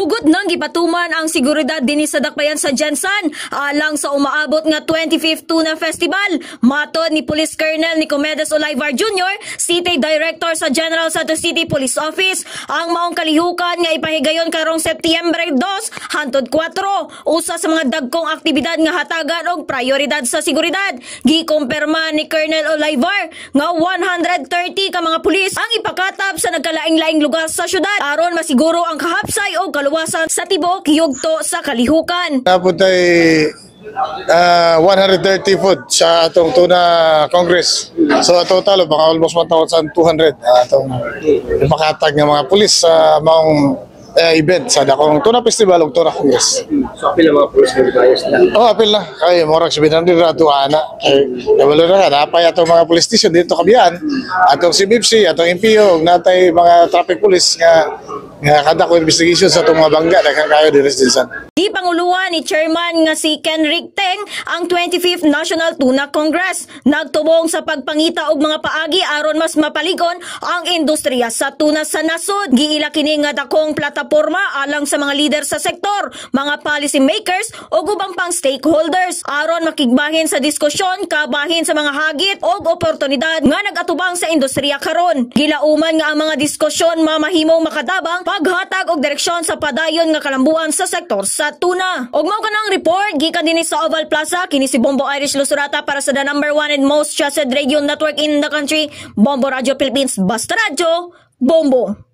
Sugod nang gipatuman ang seguridad dinhi sa dakbayan sa Jensan alang sa umaabot nga 25th Tuna Festival. Matod ni Police Colonel Nicomedes Olivar Jr., City Director sa General Santos City Police Office, ang maong kalihukan nga ipahigayon karong Setyembre 2 hangtod 4 usa sa mga dagkong aktibidad nga hatagan og prioridad sa seguridad. Gikumpirma ni Colonel Olivar nga 130 ka mga pulis ang ipakatab sa nagkalaing-laing lugar sa syudad aron masiguro ang kahapsay o kaluwasan sa tibok yugto sa kalihukan. Napuntay 130 foot sa atong Tuna Congress. So total mga almost 1,200 atong ipakatag ng mga pulis sa maong event sa dakong Tuna Festival ug Tuna Congress. So apil ang mga pulis ng bias na? Apil na. Kay morag 700 rato ana. Wala na napay atong mga police station dito kabiyan. Atong CBFC, atong MPO, natay mga traffic police nga kada ko investigation sa itong mga bangga na kayo di residensan. Di panguluhan ni Chairman nga si Ken Rigteng ang 25th National Tuna Congress. Nagtubong sa pagpangita og mga paagi aron mas mapaligon ang industriya sa tuna sa nasod. Giila kini nga dakong plataporma alang sa mga leader sa sektor, mga policy makers o ubang pang stakeholders aron makigbahin sa diskusyon kabahin sa mga hagit o oportunidad nga nagatubang sa industriya karon. Gilauman nga ang mga diskusyon mamahimong makadabang paghatag og direksyon sa padayon nga kalambuan sa sektor sa tuna. Og mao kanang report gikan dinhi sa Oval Plaza, kini si Bombo Irish Lusurata para sa the #1 and most trusted radio network in the country, Bombo Radio Philippines. Basta Radio, Bombo.